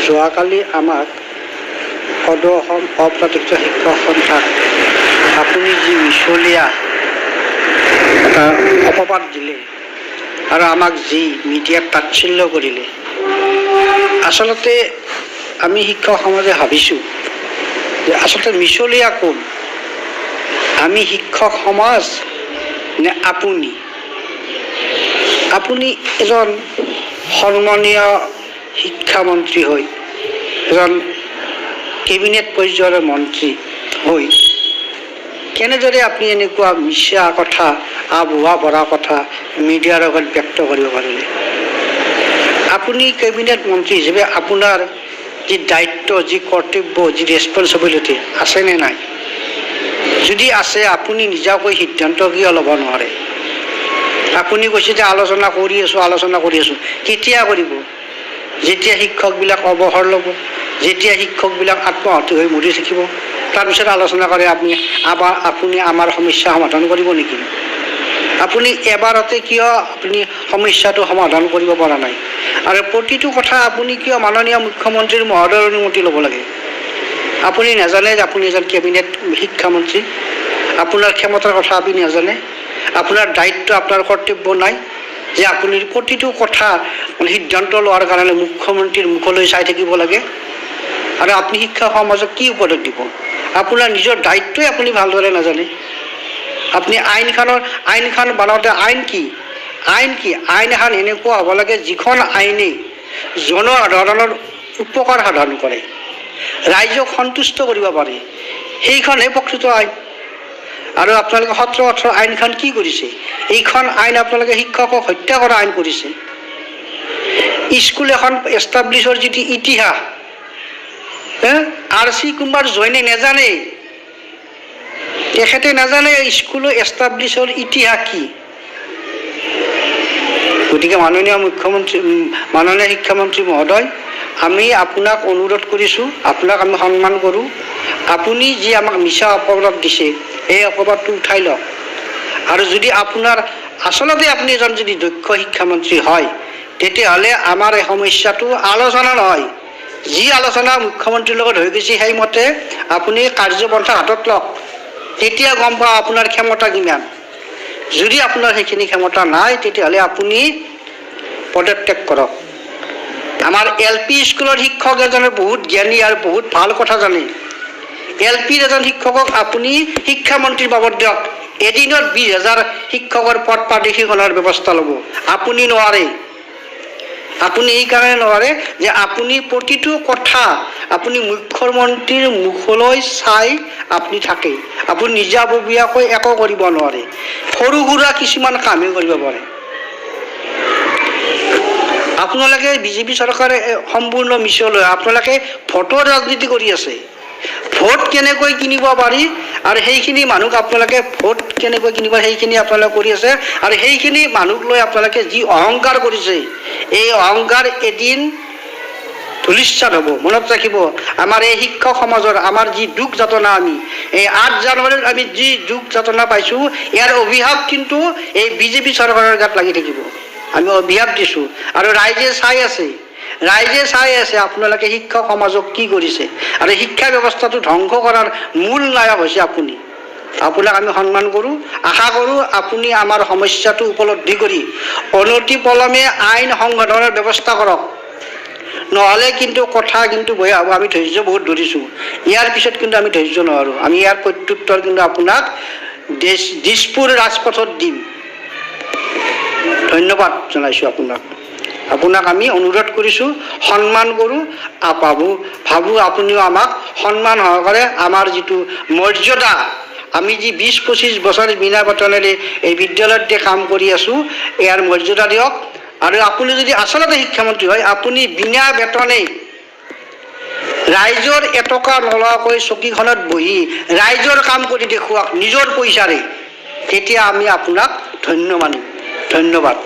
যোৱাকালি আমাক সদৌ অসম অপ্ৰাপ্তবয়স্ক শিক্ষক সন্থাক আপুনি যি মিছলীয়া এটা অপবাদ দিলে আৰু আমাক যি মিডিয়াত তাচ্ছিল্য কৰিলে, আচলতে আমি শিক্ষক সমাজে ভাবিছোঁ যে আচলতে মিছলীয়া কোন, আমি শিক্ষক সমাজ নে আপুনি? আপুনি এজন সন্মানীয় শিক্ষামন্ত্ৰী হৈ, এজন কেবিনেট পৰ্যায়ৰ মন্ত্ৰী হৈ কেনেদৰে আপুনি এনেকুৱা মিছা কথা, আভুৱা ভৰা কথা মিডিয়াৰ আগত ব্যক্ত কৰিব পাৰিলে? আপুনি কেবিনেট মন্ত্ৰী হিচাপে আপোনাৰ যি দায়িত্ব, যি কৰ্তব্য, যি ৰেছপনচিবিলিটি আছেনে নাই? যদি আছে, আপুনি নিজাকৈ সিদ্ধান্ত কিয় ল'ব নোৱাৰে? আপুনি কৈছে যে আলোচনা কৰি আছোঁ। কেতিয়া কৰিব? যেতিয়া শিক্ষকবিলাক অৱসৰ ল'ব, যেতিয়া শিক্ষকবিলাক আত্মহত্যা হৈ মৰি থাকিব, তাৰপিছত আলোচনা কৰে আপুনি আমাৰ সমস্যা সমাধান কৰিব নেকি? আপুনি এবাৰতে কিয় আপুনি সমস্যাটো সমাধান কৰিব পৰা নাই? আৰু প্ৰতিটো কথা আপুনি কিয় মাননীয় মুখ্যমন্ত্ৰীৰ মহোদয়ৰ অনুমতি ল'ব লাগে? আপুনি নাজানে যে আপুনি এজন কেবিনেট শিক্ষামন্ত্ৰী? আপোনাৰ ক্ষমতাৰ কথা আপুনি নাজানে? আপোনাৰ দায়িত্ব, আপোনাৰ কৰ্তব্য নাই যে আপুনি প্ৰতিটো কথা সিদ্ধান্ত লোৱাৰ কাৰণে মুখ্যমন্ত্ৰীৰ মুখলৈ চাই থাকিব লাগে? আৰু আপুনি শিক্ষা সমাজক কি উপদেশ দিব? আপোনাৰ নিজৰ দায়িত্বই আপুনি ভালদৰে নাজানে। আপুনি আইনখন বনাওঁতে আইন কি? আইন এখন এনেকুৱা হ'ব লাগে যিখন আইনেই জনসাধাৰণৰ উপকাৰ সাধন কৰে, ৰাইজক সন্তুষ্ট কৰিব পাৰে, সেইখনহে প্ৰকৃত আইন। আৰু আপোনালোকে 17-18 আইনখন কি কৰিছে? এইখন আইন আপোনালোকে শিক্ষকক হত্যা কৰা আইন কৰিছে। স্কুল এখন এষ্টাব্লিছৰ যিটো ইতিহাস, R.C. কুমাৰ জৈনে নাজানে, তেখেতে নাজানে স্কুল এষ্টাব্লিছৰ ইতিহাস কি। গতিকে মাননীয় শিক্ষামন্ত্ৰী মহোদয়, আমি আপোনাক অনুৰোধ কৰিছোঁ, আপোনাক আমি সন্মান কৰোঁ, আপুনি যি আমাক মিছা অপবাদ দিছে এই অপবাদটো উঠাই লওক। আৰু যদি আপোনাৰ আচলতে আপুনি এজন যদি দক্ষ শিক্ষামন্ত্ৰী হয়, তেতিয়াহ'লে আমাৰ এই সমস্যাটো আলোচনা নহয়, যি আলোচনা মুখ্যমন্ত্ৰীৰ লগত হৈ গৈছে সেইমতে আপুনি কাৰ্যপন্থা হাতত লওক। তেতিয়া গম পাওঁ আপোনাৰ ক্ষমতা কিমান। যদি আপোনাৰ সেইখিনি ক্ষমতা নাই, তেতিয়াহ'লে আপুনি পদত্যাগ কৰক। আমাৰ LP স্কুলৰ শিক্ষক এজনে বহুত জ্ঞানী আৰু বহুত ভাল কথা জানে। LPৰ এজন শিক্ষকক আপুনি শিক্ষামন্ত্ৰীৰ বাবদ দিয়ক, এদিনত 20,000 শিক্ষকৰ পদ প্ৰাদেশিকৰণৰ ব্যৱস্থা ল'ব। আপুনি নোৱাৰে। আপুনি এইকাৰণে নোৱাৰে যে আপুনি প্ৰতিটো কথা আপুনি মুখ্যমন্ত্ৰীৰ মুখলৈ চাই আপুনি থাকে। আপুনি নিজাববীয়াকৈ একো কৰিব নোৱাৰে, সৰু সুৰা কিছুমান কামহে কৰিব পাৰে। আপোনালোকে বিজেপি চৰকাৰে সম্পূৰ্ণ মিছলীয়া, আপোনালোকে ভোটৰ ৰাজনীতি কৰি আছে। ভোট কেনেকৈ কিনিব পাৰি আৰু সেইখিনি মানুহক আপোনালোকে ভোট কেনেকৈ কিনিব সেইখিনি আপোনালোকে কৰি আছে। আৰু সেইখিনি মানুহক লৈ আপোনালোকে যি অহংকাৰ কৰিছে, এই অহংকাৰ এদিন ধূলিসাৎ হ'ব। মনত ৰাখিব, আমাৰ এই শিক্ষক সমাজৰ আমাৰ যি দুখ যাতনা, আমি এই 8 জানুৱাৰীত আমি যি দুখ যাতনা পাইছোঁ, ইয়াৰ অভিশাপ কিন্তু এই বিজেপি চৰকাৰৰ গাত লাগি থাকিব। আমি অভিশাপ দিছোঁ আৰু ৰাইজে চাই আছে আপোনালোকে শিক্ষক সমাজক কি কৰিছে। আৰু শিক্ষা ব্যৱস্থাটো ধ্বংস কৰাৰ মূল নায়ক হৈছে আপুনি। আপোনাক আমি সন্মান কৰোঁ, আশা কৰোঁ আপুনি আমাৰ সমস্যাটো উপলব্ধি কৰি অনতিপলমে আইন সংশোধনৰ ব্যৱস্থা কৰক। নহ'লে কিন্তু কথা কিন্তু বেয়া হ'ব। আমি ধৈৰ্য বহুত ধৰিছোঁ, ইয়াৰ পিছত কিন্তু আমি ধৈৰ্য নোৱাৰোঁ। আমি ইয়াৰ প্ৰত্যুত্তৰ কিন্তু আপোনাক দিছপুৰ ৰাজপথত দিম। ধন্যবাদ জনাইছোঁ আপোনাক আমি অনুৰোধ কৰিছোঁ, সন্মান কৰোঁ, ভাবোঁ আপুনিও আমাক সন্মান সহকাৰে আমাৰ যিটো মৰ্যাদা, আমি যি 20-25 বছৰ বিনা বেতনেৰে এই বিদ্যালয়তে কাম কৰি আছোঁ, ইয়াৰ মৰ্যাদা দিয়ক। আৰু আপুনি যদি আচলতে শিক্ষামন্ত্ৰী হয়, আপুনি বিনা বেতনে ৰাইজৰ এটকা নোলোৱাকৈ চকীখনত বহি ৰাইজৰ কাম কৰি দেখুৱাওক নিজৰ পইচাৰে, তেতিয়া আমি আপোনাক ধন্য মানিম। ধন্যবাদ।